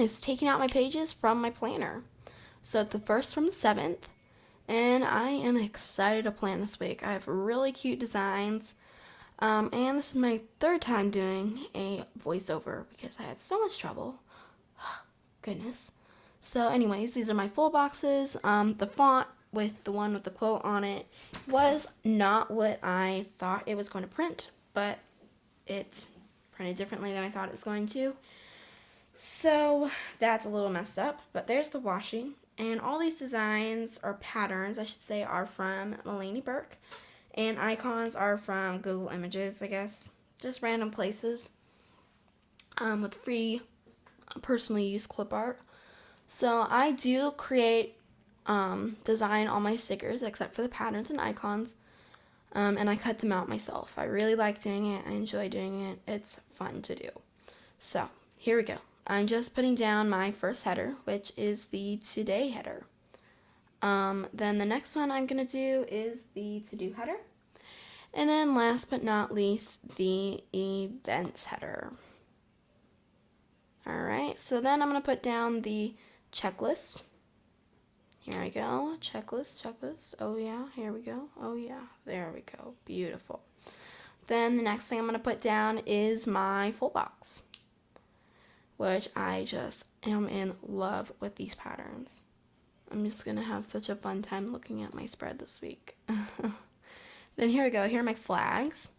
is taking out my pages from my planner. So it's the 1st from the 7th, and I am excited to plan this week. I have really cute designs, and this is my 3rd time doing a voiceover because I had so much trouble. Goodness. So anyways, these are my full boxes. The font with the one with the quote on it was not what I thought it was going to print, but it printed differently than I thought it was going to. So that's a little messed up, but there's the washi. And all these designs, or patterns, I should say, are from Melanie Burk. And icons are from Google Images, I guess. Just random places. With free personally used clip art. So I do create design all my stickers except for the patterns and icons. And I cut them out myself. I really like doing it. I enjoy doing it. It's fun to do. So here we go. I'm just putting down my first header, which is the today header. Then the next one I'm going to do is the to-do header. And then last but not least, the events header. Alright, so then I'm going to put down the checklist. Here I go. Checklist. Oh yeah, here we go. Oh yeah, there we go. Beautiful. Then the next thing I'm going to put down is my full box, which I just am in love with these patterns. I'm just going to have such a fun time looking at my spread this week. Then here we go. Here are my flags.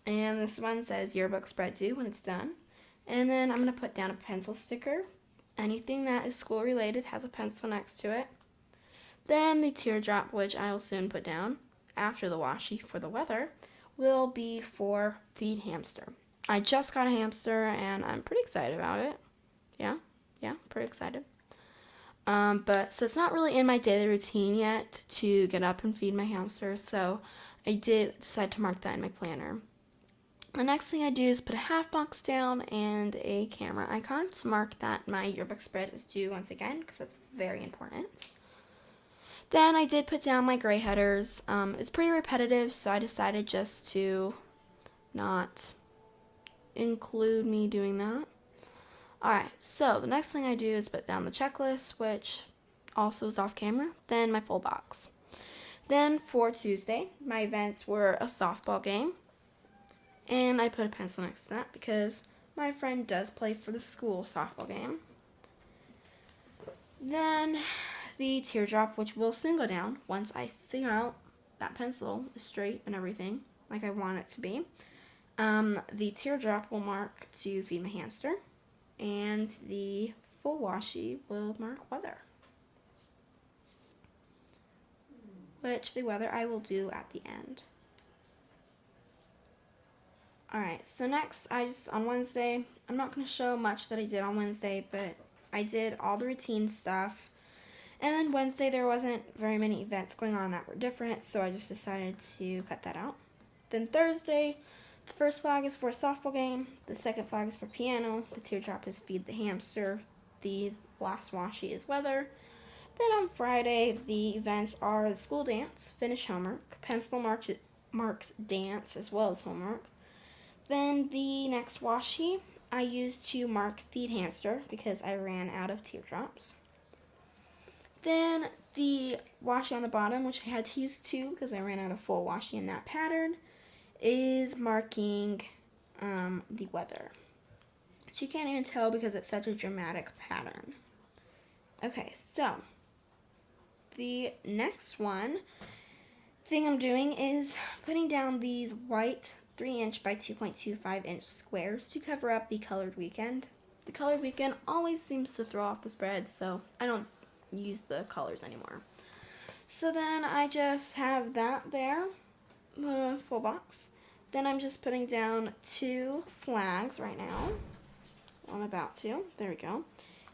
And this one says yearbook spread due when it's done. And then I'm going to put down a pencil sticker. Anything that is school related has a pencil next to it. Then the teardrop, which I will soon put down after the washi for the weather, will be for feed hamster. I just got a hamster and I'm pretty excited about it. Yeah, pretty excited. But so it's not really in my daily routine yet to get up and feed my hamster, so I did decide to mark that in my planner. The next thing I do is put a half box down and a camera icon to mark that my yearbook spread is due once again, because that's very important. Then I did put down my gray headers. It's pretty repetitive, so I decided just to not include me doing that. Alright, so the next thing I do is put down the checklist, which also is off camera, then my full box. Then for Tuesday, my events were a softball game, and I put a pencil next to that because my friend does play for the school softball game. Then the teardrop, which will soon go down once I figure out that pencil is straight and everything like I want it to be. The teardrop will mark to feed my hamster, and the full washi will mark weather, which the weather I will do at the end. Alright, so next, on Wednesday, I'm not going to show much that I did on Wednesday, but I did all the routine stuff. And then Wednesday, there wasn't very many events going on that were different, so I just decided to cut that out. Then Thursday, the first flag is for a softball game, the second flag is for piano, the teardrop is feed the hamster, the last washi is weather. Then on Friday, the events are the school dance, finish homework, pencil marks dance as well as homework. Then the next washi I used to mark feed hamster because I ran out of teardrops. Then the washi on the bottom, which I had to use 2 because I ran out of full washi in that pattern, is marking the weather. So you can't even tell because it's such a dramatic pattern. Okay, so the next thing I'm doing is putting down these white 3-inch by 2.25-inch squares to cover up the colored weekend. The colored weekend always seems to throw off the spread, so I don't use the colors anymore. So then I just have that there, the full box. Then I'm just putting down 2 flags right now. I'm about to. There we go.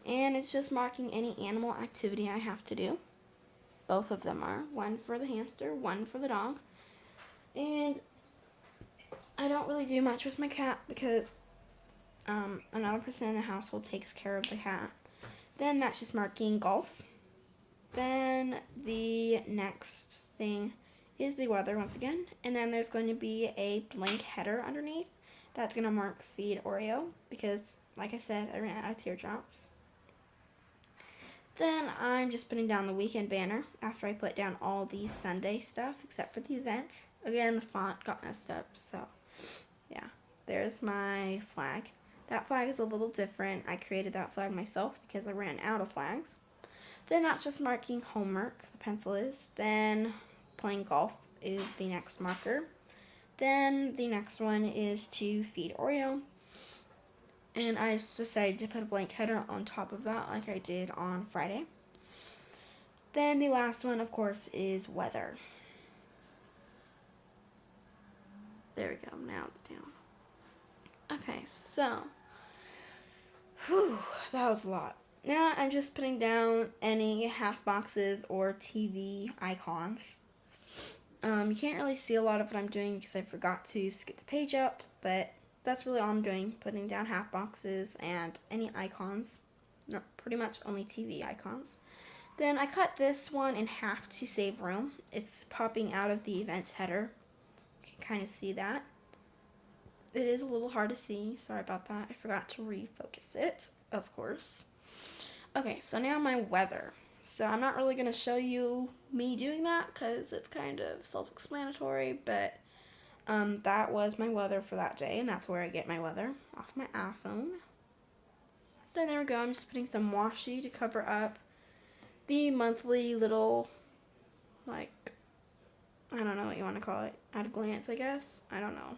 And it's just marking any animal activity I have to do. Both of them are. One for the hamster, one for the dog. And I don't really do much with my cat because another person in the household takes care of the cat. Then that's just marking golf. Then the next thing is the weather once again. And then there's going to be a blank header underneath. That's going to mark feed Oreo because like I said, I ran out of teardrops. Then I'm just putting down the weekend banner after I put down all the Sunday stuff except for the events. Again, the font got messed up, so yeah. There's my flag. That flag is a little different. I created that flag myself because I ran out of flags. Then that's just marking homework, the pencil is. Then playing golf is the next marker. Then the next one is to feed Oreo. And I just decided to put a blank header on top of that like I did on Friday. Then the last one, of course, is weather. There we go, now it's down. Okay, so, that was a lot. Now I'm just putting down any half boxes or TV icons. You can't really see a lot of what I'm doing because I forgot to skip the page up, but that's really all I'm doing, putting down half boxes and any icons. No, pretty much only TV icons. Then I cut this one in half to save room. It's popping out of the events header. You can kind of see that. It is a little hard to see. Sorry about that. I forgot to refocus it, of course. Okay, so now my weather. So I'm not really going to show you me doing that because it's kind of self-explanatory, but that was my weather for that day, and that's where I get my weather, off my iPhone. Then there we go. I'm just putting some washi to cover up the monthly little, like, I don't know what you want to call it, at a glance, I guess. I don't know.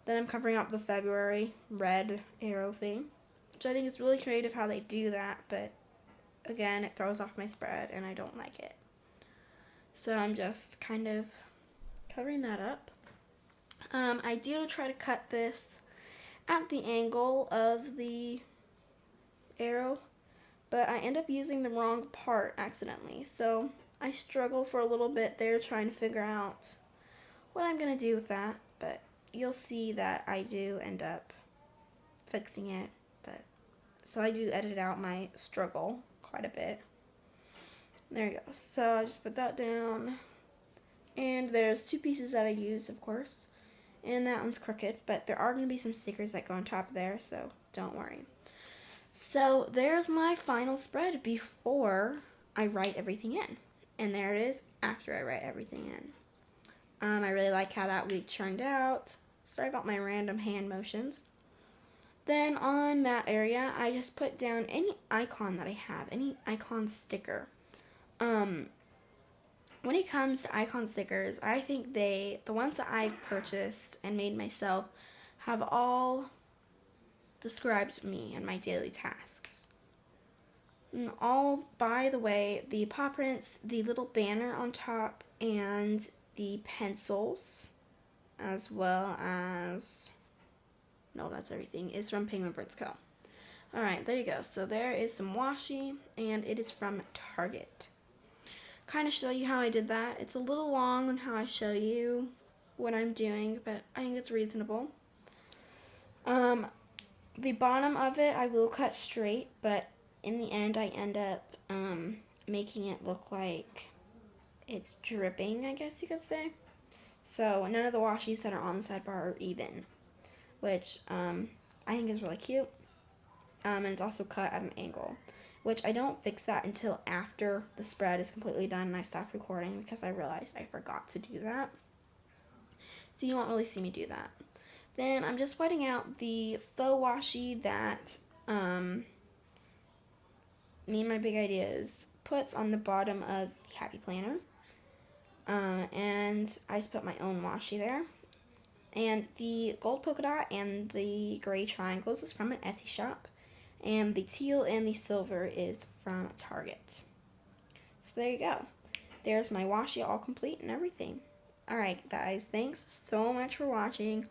Then I'm covering up the February red arrow thing, which I think is really creative how they do that, but again, it throws off my spread, and I don't like it. So I'm just kind of covering that up. I do try to cut this at the angle of the arrow, but I end up using the wrong part accidentally. So I struggle for a little bit there trying to figure out what I'm going to do with that, but you'll see that I do end up fixing it. But so I do edit out my struggle quite a bit. There you go. So I just put that down. And there's two pieces that I use, of course. And that one's crooked, but there are going to be some stickers that go on top of there, so don't worry. So there's my final spread before I write everything in. And there it is after I write everything in. I really like how that week turned out. Sorry about my random hand motions. Then on that area, I just put down any icon that I have, any icon sticker. When it comes to icon stickers, I think the ones that I've purchased and made myself have all described me and my daily tasks. And all, by the way, the PawPrints, the little banner on top, and the pencils, as well as, no, that's everything, is from Penguin Prints Co. Alright, there you go. So there is some washi, and it is from Target. Kind of show you how I did that. It's a little long on how I show you what I'm doing, but I think it's reasonable. The bottom of it I will cut straight, but in the end I end up making it look like it's dripping, I guess you could say. So none of the washies that are on the sidebar are even, which I think is really cute. And it's also cut at an angle, which I don't fix that until after the spread is completely done and I stop recording because I realized I forgot to do that. So you won't really see me do that. Then I'm just whiting out the faux washi that me and my big ideas puts on the bottom of the Happy Planner. And I just put my own washi there. And the gold polka dot and the gray triangles is from an Etsy shop. And the teal and the silver is from Target. So there you go. There's my washi all complete and everything. Alright guys, thanks so much for watching.